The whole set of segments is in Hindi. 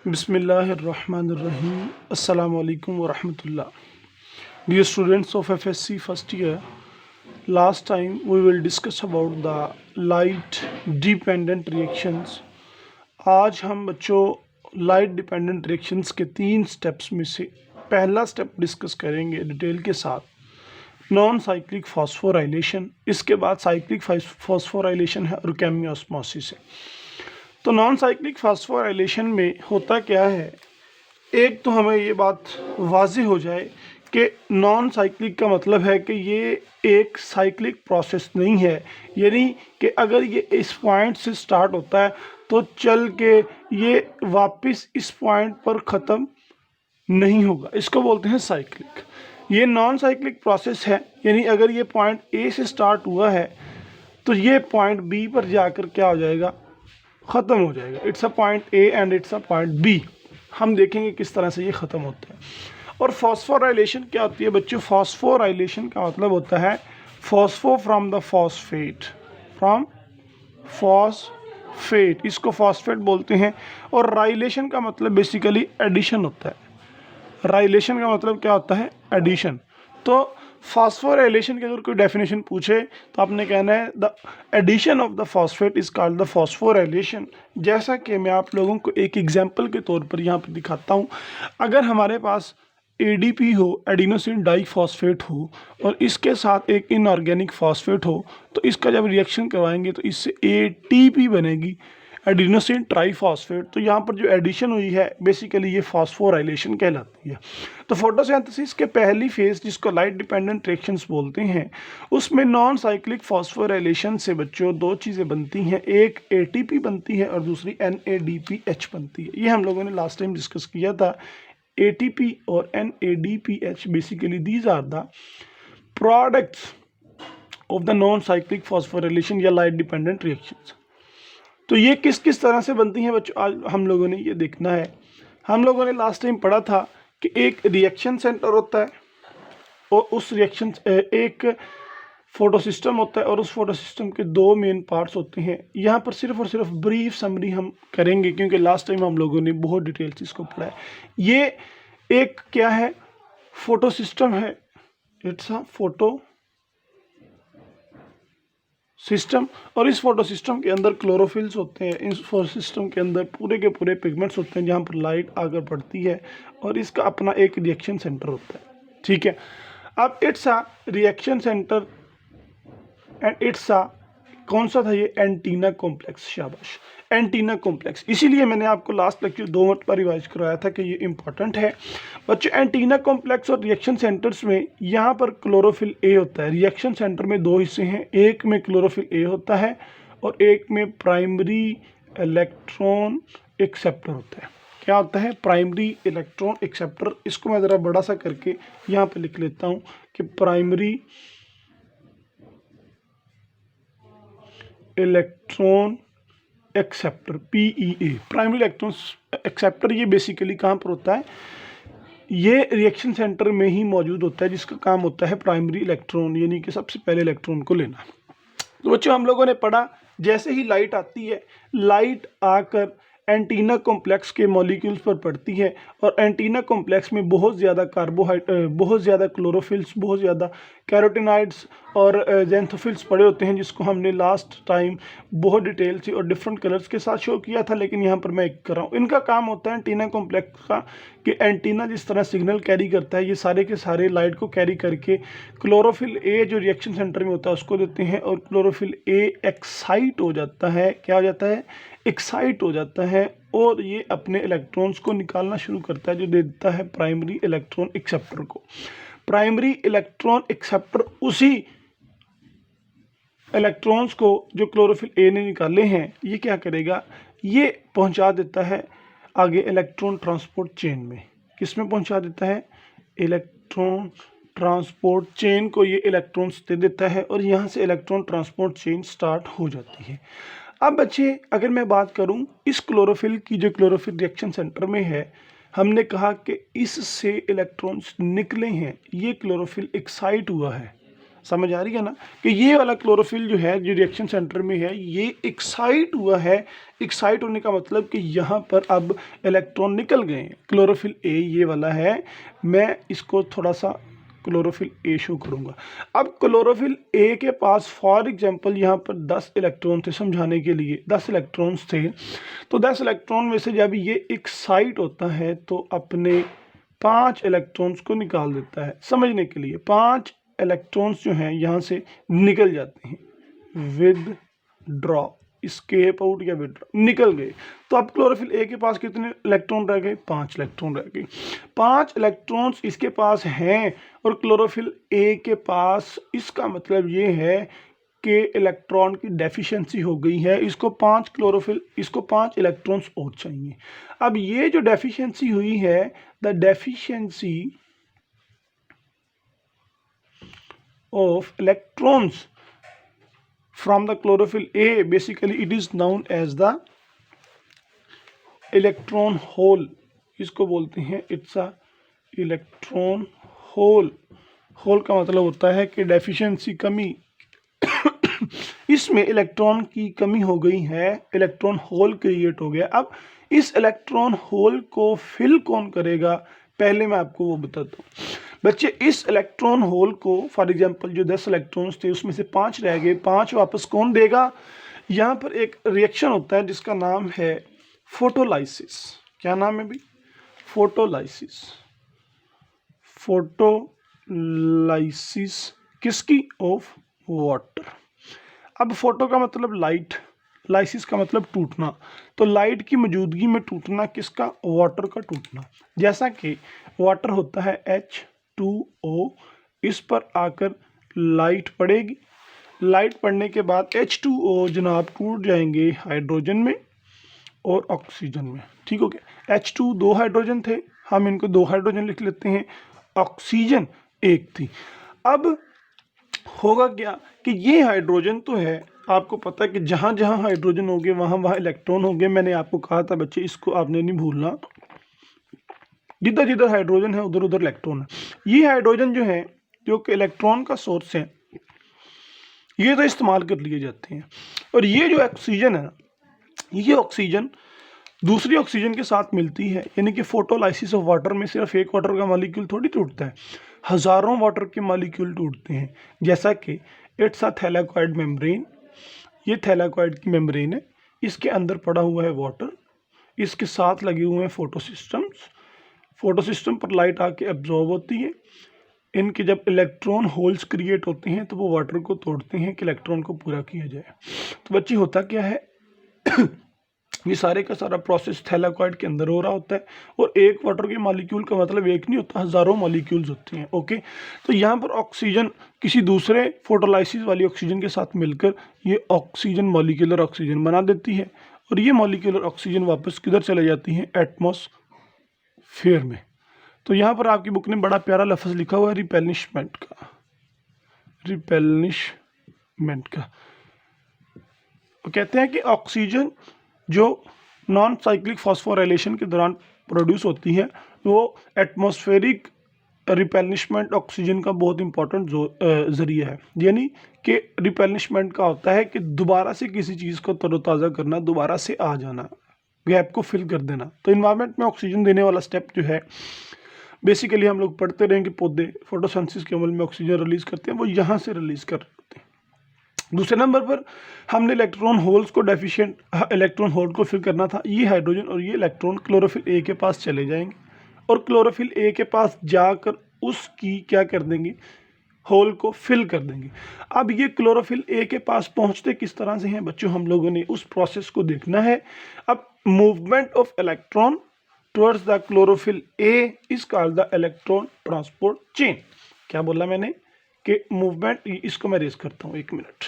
Bismillahirrahmanirrahim. Assalamu alaikum wa rahmatullah. Dear students of FSC first year, last time we will discuss about the light dependent reactions. आज हम बच्चों लाइट डिपेंडेंट रिएक्शंस के 3 स्टेप्स में से पहला स्टेप डिस्कस करेंगे डिटेल के साथ नॉन साइक्लिक फॉस्फोराइलेशन। इसके बाद साइक्लिक फॉस्फोराइलेशन है और केमियोस्मोसिस है। तो नॉन साइक्लिक फॉस्फोराइलेशन में होता क्या है, एक तो हमें ये बात वाज़ेह हो जाए कि नॉन साइक्लिक का मतलब है कि ये एक साइक्लिक प्रोसेस नहीं है, यानी कि अगर ये इस पॉइंट से स्टार्ट होता है तो चल के ये वापस इस पॉइंट पर ख़त्म नहीं होगा, इसको बोलते हैं साइक्लिक। ये नॉन साइक्लिक प्रोसेस है, यानी अगर ये पॉइंट ए से स्टार्ट हुआ है तो ये पॉइंट बी पर जाकर क्या हो जाएगा, ख़त्म हो जाएगा। It's a point A and it's a point B. हम देखेंगे किस तरह से ये ख़त्म होता है। और फॉस्फोराइलेशन क्या होती है बच्चों? फॉस्फोराइलेशन का मतलब होता है phospho from the phosphate, from phosphate, इसको फॉस्फेट बोलते हैं। और राइलेशन का मतलब बेसिकली एडिशन होता है। राइलेशन का मतलब क्या होता है? एडिशन। तो फॉस्फोराइलेशन की अगर कोई डेफिनेशन पूछे तो आपने कहना है the addition of the phosphate is called the phosphorylation. जैसा कि मैं आप लोगों को एक एग्जांपल के तौर पर यहाँ पर दिखाता हूँ। अगर हमारे पास एडीपी हो, एडिनोसिन डाइफॉस्फेट हो, और इसके साथ एक इनऑर्गेनिक फॉस्फेट हो, तो इसका जब रिएक्शन करवाएंगे तो इससे एटीपी बनेगी, एडिनोसिन ट्राइफॉस्फेट। तो यहाँ पर जो एडिशन हुई है बेसिकली ये फॉस्फोराइलेशन कहलाती है। तो फोटोसिंथेसिस के पहली फेज जिसको लाइट डिपेंडेंट रिएक्शंस बोलते हैं, उसमें नॉन साइक्लिक फॉस्फोराइलेशन से बच्चों दो चीज़ें बनती हैं, एक एटीपी बनती है और दूसरी NADPH बनती है। ये हम लोगों ने लास्ट टाइम डिस्कस किया था। एटीपी और NADPH basically these are the products of the non cyclic phosphorylation या लाइट डिपेंडेंट रिएक्शंस। तो ये किस किस तरह से बनती हैं बच्चों, आज हम लोगों ने ये देखना है। हम लोगों ने लास्ट टाइम पढ़ा था कि एक रिएक्शन सेंटर होता है और उस रिएक्शन एक फोटो सिस्टम होता है और उस फोटो सिस्टम के 2 मेन पार्ट्स होते हैं। यहाँ पर सिर्फ और सिर्फ ब्रीफ समरी हम करेंगे क्योंकि लास्ट टाइम हम लोगों ने बहुत डिटेल से इसको पढ़ा है। ये एक क्या है, फोटो सिस्टम है, इट्स अ फोटो सिस्टम। और इस फोटो सिस्टम के अंदर क्लोरोफिल्स होते हैं। इस फोटो सिस्टम के अंदर पूरे के पूरे पिगमेंट्स होते हैं जहाँ पर लाइट आकर पड़ती है और इसका अपना एक रिएक्शन सेंटर होता है। ठीक है, अब it's a reaction centre and it's अ कौन सा था ये? Antenna complex. शाबाश, एंटीना कॉम्प्लेक्स। इसीलिए मैंने आपको लास्ट लेक्चर 2 मरतबा रिवाइज करवाया था कि ये इंपॉर्टेंट है बच्चों। एंटीना कॉम्प्लेक्स और रिएक्शन सेंटर्स में यहाँ पर क्लोरोफिल ए होता है। रिएक्शन सेंटर में 2 हिस्से हैं, एक में क्लोरोफिल ए होता है और एक में प्राइमरी इलेक्ट्रॉन एक्सेप्टर होता है। क्या होता है? Primary electron acceptor. इसको मैं ज़रा बड़ा सा करके यहाँ पर लिख लेता हूँ कि primary electron acceptor, PEA, primary electron acceptor. ये बेसिकली कहाँ पर होता है? ये रिएक्शन सेंटर में ही मौजूद होता है, जिसका काम होता है प्राइमरी इलेक्ट्रॉन यानी कि सबसे पहले इलेक्ट्रॉन को लेना। तो बच्चों हम लोगों ने पढ़ा जैसे ही लाइट आती है, लाइट आकर एंटीना कॉम्प्लेक्स के मॉलिक्यूल्स पर पड़ती है और एंटीना कॉम्प्लेक्स में बहुत ज़्यादा बहुत ज़्यादा क्लोरोफिल्स, बहुत ज़्यादा कैरोटिनॉइड्स और जेंथोफिल्स पड़े होते हैं, जिसको हमने लास्ट टाइम बहुत डिटेल से और डिफरेंट कलर्स के साथ शो किया था, लेकिन यहाँ पर मैं एक कर रहा हूँ। इनका काम होता है एंटीना कॉम्प्लेक्स का कि एंटीना जिस तरह सिग्नल कैरी करता है, ये सारे के सारे लाइट को कैरी करके क्लोरोफिल ए जो रिएक्शन सेंटर में होता है उसको देते हैं और क्लोरोफिल ए एक्साइट हो जाता है। क्या हो जाता है? एक्साइट हो जाता है और ये अपने इलेक्ट्रॉन्स को निकालना शुरू करता है, जो दे देता है प्राइमरी इलेक्ट्रॉन एक्सेप्टर को। प्राइमरी इलेक्ट्रॉन एक्सेप्टर उसी इलेक्ट्रॉन्स को जो क्लोरोफिल ए ने निकाले हैं, ये क्या करेगा? ये पहुंचा देता है आगे इलेक्ट्रॉन ट्रांसपोर्ट चेन में। किस में पहुंचा देता है? इलेक्ट्रॉन ट्रांसपोर्ट चेन को ये इलेक्ट्रॉन्स दे देता है और यहाँ से इलेक्ट्रॉन ट्रांसपोर्ट चेन स्टार्ट हो जाती है। अब बच्चे अगर मैं बात करूं इस क्लोरोफिल की, जो क्लोरोफिल रिएक्शन सेंटर में है, हमने कहा कि इससे इलेक्ट्रॉन्स निकले हैं, ये क्लोरोफिल एक्साइट हुआ है। समझ आ रही है ना कि ये वाला क्लोरोफिल जो है जो रिएक्शन सेंटर में है ये एक्साइट हुआ है। एक्साइट होने का मतलब कि यहाँ पर अब इलेक्ट्रॉन निकल गए हैं। क्लोरोफिल ए ये वाला है, मैं इसको थोड़ा सा क्लोरोफिल ए शो करूँगा। अब क्लोरोफिल ए के पास फॉर एग्जांपल यहाँ पर 10 इलेक्ट्रॉन थे, समझाने के लिए 10 इलेक्ट्रॉन्स थे। तो 10 इलेक्ट्रॉन में से जब ये एक्साइट होता है तो अपने 5 इलेक्ट्रॉन्स को निकाल देता है। समझने के लिए 5 इलेक्ट्रॉन्स जो हैं यहाँ से निकल जाते हैं। विद ड्रॉ, स्केप आउट या विदड्रॉ, निकल गए। तो अब क्लोरोफिल ए के पास कितने इलेक्ट्रॉन रह गए? 5 इलेक्ट्रॉन रह गए। 5 इलेक्ट्रॉन्स इसके पास हैं और क्लोरोफिल ए के पास, इसका मतलब ये है कि इलेक्ट्रॉन की डेफिशिएंसी हो गई है। इसको 5 इलेक्ट्रॉन्स और चाहिए। अब ये जो डेफिशिएंसी हुई है, the deficiency of electrons from the chlorophyll A, basically it is known as the electron hole। इसको बोलते हैं it's a electron hole. Hole का मतलब होता है कि डेफिशिएंसी, कमी। इसमें इलेक्ट्रॉन की कमी हो गई है, इलेक्ट्रॉन होल क्रिएट हो गया। अब इस इलेक्ट्रॉन होल को फिल कौन करेगा, पहले मैं आपको वो बताता हूँ। बच्चे, इस इलेक्ट्रॉन होल को फॉर एग्जांपल जो 10 इलेक्ट्रॉन्स थे उसमें से 5 रह गए, 5 वापस कौन देगा? यहाँ पर एक रिएक्शन होता है जिसका नाम है फोटोलाइसिस। क्या नाम है भाई? फोटोलाइसिस। फोटोलाइसिस किसकी? Of water. अब फोटो का मतलब लाइट, लाइसिस का मतलब टूटना। तो लाइट की मौजूदगी में टूटना किसका? वाटर का टूटना। जैसा कि वाटर होता है H2O, इस पर आकर लाइट पड़ेगी, लाइट पड़ने के बाद H2O जनाब टूट जाएंगे हाइड्रोजन में और ऑक्सीजन में। ठीक हो गया। H2 2 हाइड्रोजन थे, हम इनको 2 हाइड्रोजन लिख लेते हैं, ऑक्सीजन 1 थी। अब होगा क्या कि ये हाइड्रोजन तो है, आपको पता है कि जहाँ जहाँ हाइड्रोजन होंगे वहाँ वहाँ इलेक्ट्रॉन होंगे। मैंने आपको कहा था बच्चे, इसको आपने नहीं भूलना, जिधर जिधर हाइड्रोजन है उधर उधर इलेक्ट्रॉन है। ये हाइड्रोजन जो है, जो कि इलेक्ट्रॉन का सोर्स है, ये तो इस्तेमाल कर लिए जाते हैं। और ये जो ऑक्सीजन है, ये ऑक्सीजन दूसरी ऑक्सीजन के साथ मिलती है। यानी कि फोटोलाइसिस ऑफ वाटर में सिर्फ एक वाटर का मॉलिक्यूल थोड़ी टूटता है, हजारों वाटर के मॉलिक्यूल टूटते हैं। जैसा कि इट्स अ थैलाकॉइड मेम्ब्रेन, ये थैलाकॉइड की मेम्ब्रेन है, इसके अंदर पड़ा हुआ है वाटर, इसके साथ लगे हुए हैं फोटो सिस्टम्स। फोटो सिस्टम पर लाइट आके एब्जॉर्ब होती है। इनके जब इलेक्ट्रॉन होल्स क्रिएट होते हैं तो वो वाटर को तोड़ते हैं कि इलेक्ट्रॉन को पूरा किया जाए। तो बच्ची होता क्या है ये सारे का सारा प्रोसेस थैलाकॉइड के अंदर हो रहा होता है। और एक वाटर के मॉलिक्यूल का मतलब एक नहीं होता, हजारों मॉलिक्यूल्स होते हैं। ओके, तो यहाँ पर ऑक्सीजन किसी दूसरे फोटोलाइसिस वाली ऑक्सीजन के साथ मिलकर ये ऑक्सीजन मॉलिक्यूलर ऑक्सीजन बना देती है। और ये मॉलिक्यूलर ऑक्सीजन वापस किधर चले जाती हैं? एटमॉस्फेयर में। तो यहाँ पर आपकी बुक ने बड़ा प्यारा लफ्ज़ लिखा हुआ है रिपेलिशमेंट का, रिपेलिशमेंट का। वो कहते हैं कि ऑक्सीजन जो नॉन साइक्लिक फॉस्फोराइलेशन के दौरान प्रोड्यूस होती है, वो एटमॉस्फेरिक रिपेलिशमेंट ऑक्सीजन का बहुत इंपॉर्टेंट ज़रिया है। यानी कि रिपेलिशमेंट का होता है कि दोबारा से किसी चीज़ को तरोताज़ा करना, दोबारा से आ जाना, गैप को फिल कर देना। तो इन्वायरमेंट में ऑक्सीजन देने वाला स्टेप जो है, बेसिकली हम लोग पढ़ते रहेंगे, पौधे फोटोसिंथेसिस के अमल में ऑक्सीजन रिलीज करते हैं, वो यहाँ से रिलीज कर रहे होते हैं। दूसरे नंबर पर हमने इलेक्ट्रॉन होल्स को, डेफिशिएंट इलेक्ट्रॉन होल को फिल करना था। ये हाइड्रोजन और ये इलेक्ट्रॉन क्लोरोफिल ए के पास चले जाएंगे और क्लोरोफिल ए के पास जाकर उसकी क्या कर देंगे? होल को फिल कर देंगे। अब ये क्लोरोफिल ए के पास पहुंचते किस तरह से हैं बच्चों, हम लोगों ने उस प्रोसेस को देखना है। अब movement of electron towards the chlorophyll A is called the electron transport chain. क्या बोला मैंने कि मूवमेंट, इसको मैं रेस करता हूं 1 minute.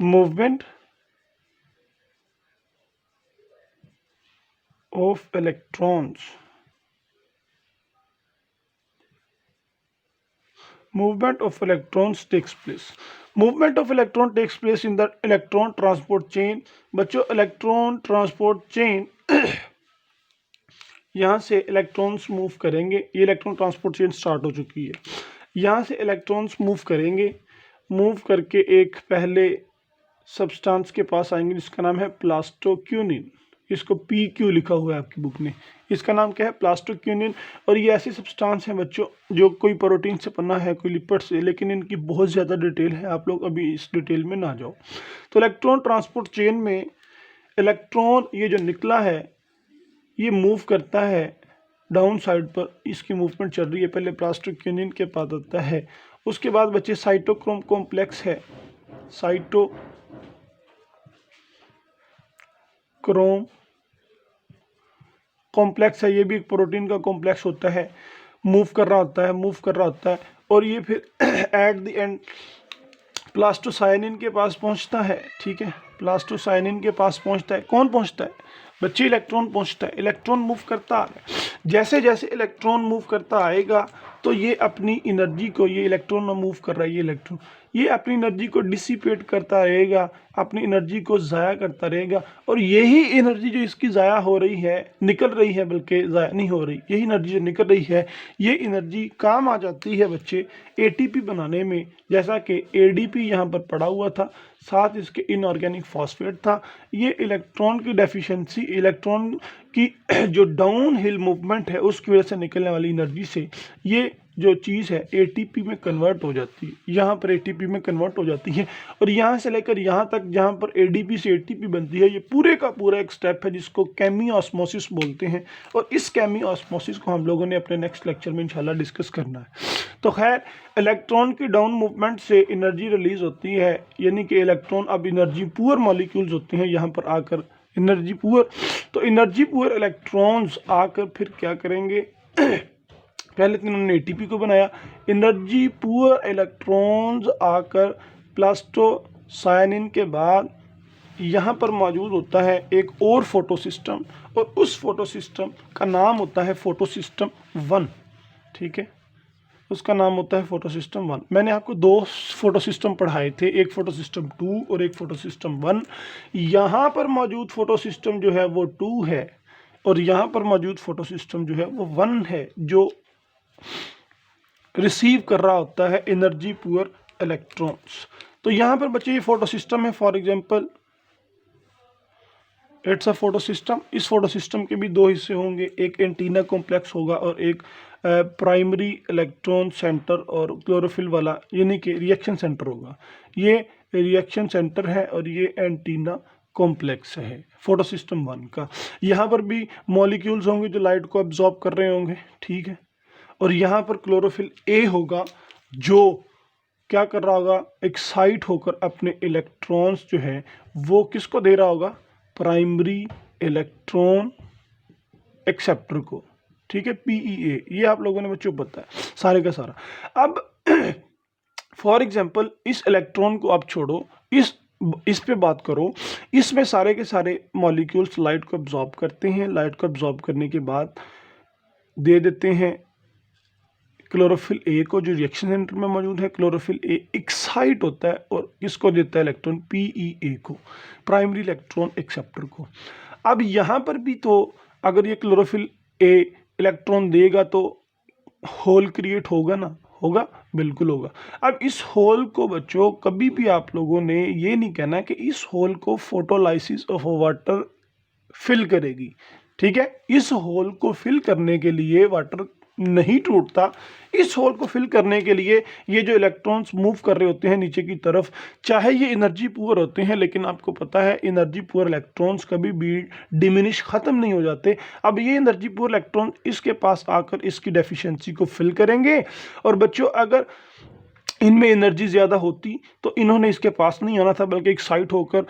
Movement of electrons, movement of electrons takes place, movement of electron takes place in the electron transport chain। बच्चों, इलेक्ट्रॉन ट्रांसपोर्ट चेन यहाँ से इलेक्ट्रॉन्स मूव करेंगे, ये इलेक्ट्रॉन ट्रांसपोर्ट चेन स्टार्ट हो चुकी है। यहाँ से इलेक्ट्रॉन्स मूव करेंगे, मूव करके एक पहले सब्सटेंस के पास आएंगे जिसका नाम है प्लास्टोक्यूनिन। इसको PQ लिखा हुआ है आपकी बुक में, इसका नाम क्या है, प्लास्टोक्यूनिन। और ये ऐसी सब्सटेंस हैं बच्चों जो कोई प्रोटीन से बना है, कोई लिपिड से, लेकिन इनकी बहुत ज़्यादा डिटेल है, आप लोग अभी इस डिटेल में ना जाओ। तो इलेक्ट्रॉन ट्रांसपोर्ट चेन में इलेक्ट्रॉन ये जो निकला है ये मूव करता है डाउन साइड पर, इसकी मूवमेंट चल रही है। पहले प्लास्टोक्यूनिन के पास आता है, उसके बाद बच्चे साइटोक्रोम कॉम्प्लेक्स है, साइटोक्रोम कॉम्प्लेक्स है, ये भी एक प्रोटीन का कॉम्प्लेक्स होता है, मूव कर रहा होता है और ये फिर एट द एंड प्लास्टोसाइनिन के पास पहुंचता है। ठीक है, प्लास्टोसाइनिन के पास पहुंचता है। कौन पहुंचता है बच्चे, इलेक्ट्रॉन पहुंचता है। इलेक्ट्रॉन मूव करता आ रहा है, जैसे जैसे इलेक्ट्रॉन मूव करता आएगा तो ये अपनी एनर्जी को, ये इलेक्ट्रॉन में मूव कर रहा है, ये इलेक्ट्रॉन ये अपनी एनर्जी को डिसिपेट करता रहेगा, अपनी एनर्जी को ज़ाया करता रहेगा। और यही एनर्जी जो इसकी ज़ाया हो रही है, निकल रही है, बल्कि ज़ाया नहीं हो रही, यही एनर्जी जो निकल रही है ये एनर्जी काम आ जाती है बच्चे ATP बनाने में। जैसा कि ADP यहाँ पर पड़ा हुआ था, साथ इसके इनऑर्गेनिक फॉस्फेट था। ये इलेक्ट्रॉन की डेफिशिएंसी, इलेक्ट्रॉन की जो डाउन हिल मूवमेंट है उसकी वजह से निकलने वाली एनर्जी से ये जो चीज़ है ATP में कन्वर्ट हो जाती है, यहाँ पर ATP में कन्वर्ट हो जाती है। और यहाँ से लेकर यहाँ तक जहाँ पर ADP से ATP बनती है, ये पूरे का पूरा एक स्टेप है जिसको केमिओस्मोसिस बोलते हैं। और इस केमिओस्मोसिस को हम लोगों ने अपने नेक्स्ट लेक्चर में इंशाल्लाह डिस्कस करना है। तो खैर, इलेक्ट्रॉन की डाउन मूवमेंट से एनर्जी रिलीज होती है, यानी कि इलेक्ट्रॉन अब एनर्जी पुअर मॉलिक्यूल्स होते हैं यहाँ पर आकर एनर्जी पुअर। तो एनर्जी पुअर इलेक्ट्रॉन्स आकर फिर क्या करेंगे पहले तो इन्होंने ATP को बनाया, एनर्जी पुअर इलेक्ट्रॉन्स आकर प्लास्टोसाइनिन के बाद यहाँ पर मौजूद होता है एक और फोटो सिस्टम, और उस फोटो सिस्टम का नाम होता है फोटो सिस्टम 1। ठीक है, उसका नाम होता है फोटो सिस्टम 1। मैंने आपको 2 फोटो सिस्टम पढ़ाए थे, एक फोटो सिस्टम 2 और एक फोटो सिस्टम 1। यहाँ पर मौजूद फोटो सिस्टम जो है वो 2 है, और यहाँ पर मौजूद फोटो सिस्टम जो है वो 1 है, जो रिसीव कर रहा होता है एनर्जी पुअर इलेक्ट्रॉन्स। तो यहाँ पर बच्चे ये फोटो सिस्टम है, for example it's a photo system. इस फोटो सिस्टम के भी 2 हिस्से होंगे, एक एंटीना कॉम्प्लेक्स होगा और एक प्राइमरी इलेक्ट्रॉन सेंटर और क्लोरोफिल वाला, यानी कि रिएक्शन सेंटर होगा। ये रिएक्शन सेंटर है और ये एंटीना कॉम्प्लेक्स है फोटो सिस्टम 1 का। यहाँ पर भी मॉलिक्यूल्स होंगे जो लाइट को एब्जॉर्ब कर रहे होंगे। ठीक है, और यहाँ पर क्लोरोफिल A होगा जो क्या कर रहा होगा, एक्साइट होकर अपने इलेक्ट्रॉन्स जो है वो किसको दे रहा होगा, प्राइमरी इलेक्ट्रॉन एक्सेप्टर को। ठीक है, PEA, ये आप लोगों ने बच्चों बताया सारे का सारा। अब फॉर एग्जांपल इस इलेक्ट्रॉन को आप छोड़ो, इस पे बात करो, इसमें सारे के सारे मॉलिक्यूल्स लाइट को एब्जॉर्ब करते हैं। लाइट को एब्जॉर्ब करने के बाद दे देते हैं क्लोरोफिल A को, जो रिएक्शन सेंटर में मौजूद है। क्लोरोफिल A एक्साइट होता है और इसको देता है इलेक्ट्रॉन PEA को, प्राइमरी इलेक्ट्रॉन एक्सेप्टर को। अब यहाँ पर भी तो अगर ये क्लोरोफिल A इलेक्ट्रॉन देगा तो होल क्रिएट होगा ना, होगा, बिल्कुल होगा। अब इस होल को बच्चों कभी भी आप लोगों ने ये नहीं कहना कि इस होल को फोटोलाइसिस ऑफ वाटर फिल करेगी। ठीक है, इस होल को फिल करने के लिए वाटर नहीं टूटता। इस होल को फिल करने के लिए ये जो इलेक्ट्रॉन्स मूव कर रहे होते हैं नीचे की तरफ, चाहे ये एनर्जी पुअर होते हैं, लेकिन आपको पता है एनर्जी पुअर इलेक्ट्रॉन्स कभी भी डिमिनिश ख़त्म नहीं हो जाते। अब ये एनर्जी पुअर इलेक्ट्रॉन इसके पास आकर इसकी डेफिशिएंसी को फिल करेंगे। और बच्चों अगर इनमें एनर्जी ज़्यादा होती तो इन्होंने इसके पास नहीं आना था, बल्कि एक्साइट होकर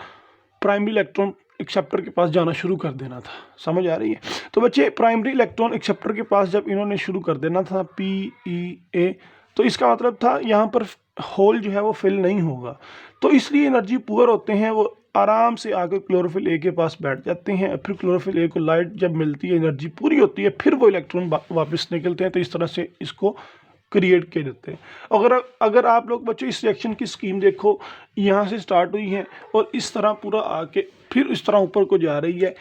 प्राइमरी इलेक्ट्रॉन एक्सेप्टर के पास जाना शुरू कर देना था। समझ आ रही है? तो बच्चे प्राइमरी इलेक्ट्रॉन एक्सेप्टर के पास जब इन्होंने शुरू कर देना था PEA, तो इसका मतलब था यहाँ पर होल जो है वो फिल नहीं होगा। तो इसलिए एनर्जी पुअर होते हैं वो आराम से आकर क्लोरोफिल A के पास बैठ जाते हैं। फिर क्लोरोफिल A को लाइट जब मिलती है, एनर्जी पूरी होती है, फिर वो इलेक्ट्रॉन वापस निकलते हैं। तो इस तरह से इसको क्रिएट कर देते हैं। अगर आप लोग बच्चों इस रिएक्शन की स्कीम देखो, यहाँ से स्टार्ट हुई है और इस तरह पूरा आके फिर इस तरह ऊपर को जा रही है।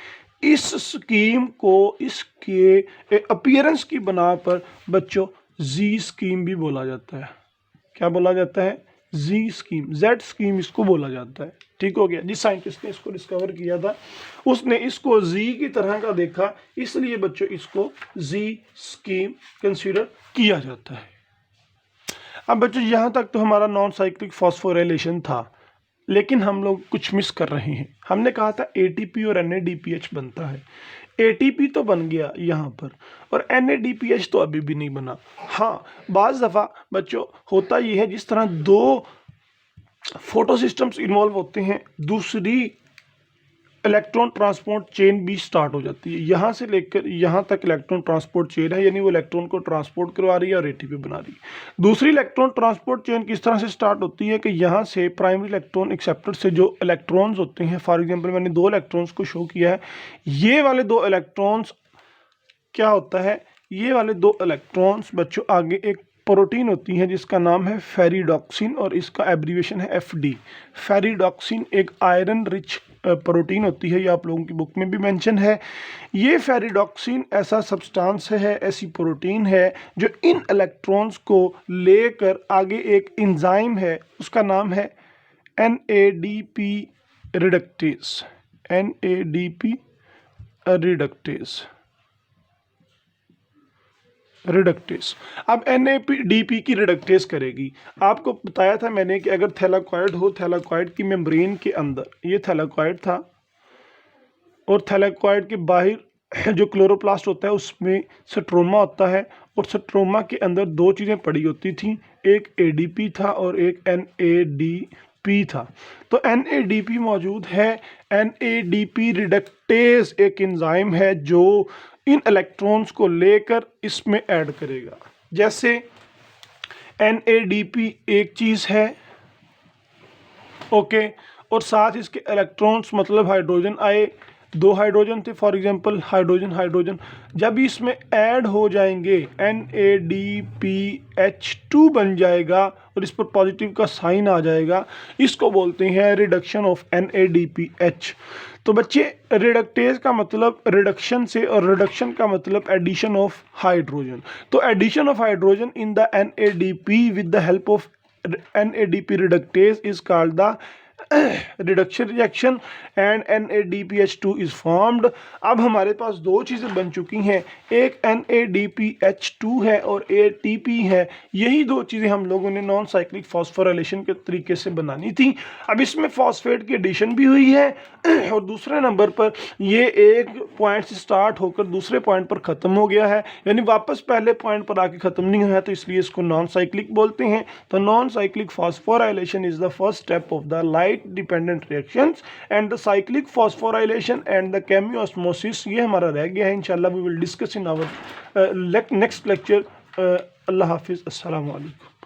इस स्कीम को इसके अपीयरेंस की बना पर बच्चों जी स्कीम भी बोला जाता है। क्या बोला जाता है? जी स्कीम, जेड स्कीम इसको बोला जाता है। ठीक हो गया। जिस साइंटिस्ट ने इसको डिस्कवर किया था उसने इसको जी की तरह का देखा, इसलिए बच्चों इसको जी स्कीम कंसीडर किया जाता है। अब बच्चों यहाँ तक तो हमारा नॉन साइक्लिक फॉस्फोराइलेशन था, लेकिन हम लोग कुछ मिस कर रहे हैं। हमने कहा था एटीपी और एनएडीपीएच बनता है। एटीपी तो बन गया यहाँ पर, और एनएडीपीएच तो अभी भी नहीं बना। हाँ, बाज़ दफ़ा बच्चों होता ये है, जिस तरह दो फोटो सिस्टम्स इन्वॉल्व होते हैं, दूसरी इलेक्ट्रॉन ट्रांसपोर्ट चेन भी स्टार्ट हो जाती है। यहाँ से लेकर यहाँ तक इलेक्ट्रॉन ट्रांसपोर्ट चेन है, यानी वो इलेक्ट्रॉन को ट्रांसपोर्ट करवा रही है और एटीपी बना रही है। दूसरी इलेक्ट्रॉन ट्रांसपोर्ट चेन किस तरह से स्टार्ट होती है कि यहाँ से प्राइमरी इलेक्ट्रॉन एक्सेप्टर से जो इलेक्ट्रॉन्स होते हैं, फॉर एग्जांपल मैंने 2 इलेक्ट्रॉन्स को शो किया है, ये वाले 2 इलेक्ट्रॉन्स क्या होता है, ये वाले 2 इलेक्ट्रॉन्स बच्चों आगे एक प्रोटीन होती है जिसका नाम है फेरिडॉक्सिन, और इसका एब्रीविएशन है एफडी। फेरिडॉक्सिन एक आयरन रिच प्रोटीन होती है, ये आप लोगों की बुक में भी मेंशन है। ये फेरिडॉक्सिन ऐसा सब्सटेंस है, ऐसी प्रोटीन है जो इन इलेक्ट्रॉन्स को लेकर आगे एक एंजाइम है, उसका नाम है NADP रिडक्टेस। NADP reductase. अब NADP की रिडक्टेस करेगी। आपको बताया था मैंने कि अगर थैलाकॉइड हो, थैलाकॉइड की मेम्ब्रेन के अंदर, ये थैलाकॉइड था, और थैलाकॉइड के बाहर जो क्लोरोप्लास्ट होता है उसमें स्ट्रोमा होता है, और स्ट्रोमा के अंदर 2 चीज़ें पड़ी होती थी, एक ADP था और एक NADP था। तो NADP मौजूद है। NADP रिडक्टेस एक एंजाइम है जो इन इलेक्ट्रॉन्स को लेकर इसमें ऐड करेगा। जैसे NADP एक चीज़ है, ओके, और साथ इसके इलेक्ट्रॉन्स मतलब हाइड्रोजन आए, 2 हाइड्रोजन थे फॉर एग्जांपल, हाइड्रोजन हाइड्रोजन, जब इसमें ऐड हो जाएंगे NADPH2 बन जाएगा और इस पर पॉजिटिव का साइन आ जाएगा, इसको बोलते हैं रिडक्शन ऑफ NADPH। तो बच्चे रिडक्टेज का मतलब रिडक्शन से, और रिडक्शन का मतलब एडिशन ऑफ हाइड्रोजन। तो addition of hydrogen in the NADP with the help of NADP reductase is called the reduction reaction and NADPH2 is formed। अब हमारे पास 2 चीज़ें बन चुकी हैं, एक NADPH2 है और ATP है। यही 2 चीज़ें हम लोगों ने नॉन साइक्लिक फॉस्फोराइलेशन के तरीके से बनानी थी। अब इसमें फॉस्फेट की एडिशन भी हुई है, और दूसरे नंबर पर ये एक पॉइंट से स्टार्ट होकर दूसरे पॉइंट पर ख़त्म हो गया है, यानी वापस पहले पॉइंट पर आके ख़त्म नहीं हुआ है, तो इसलिए इसको नॉन साइक्लिक बोलते हैं। तो non cyclic phosphorylation is the first step of the light dependent reactions and the cyclic phosphorylation and the chemiosmosis. ये हमारा रह गया है, इंशाल्लाह we will discuss in our next lecture. अल्लाह हाफिज़, अस्सलाम वालेकुम।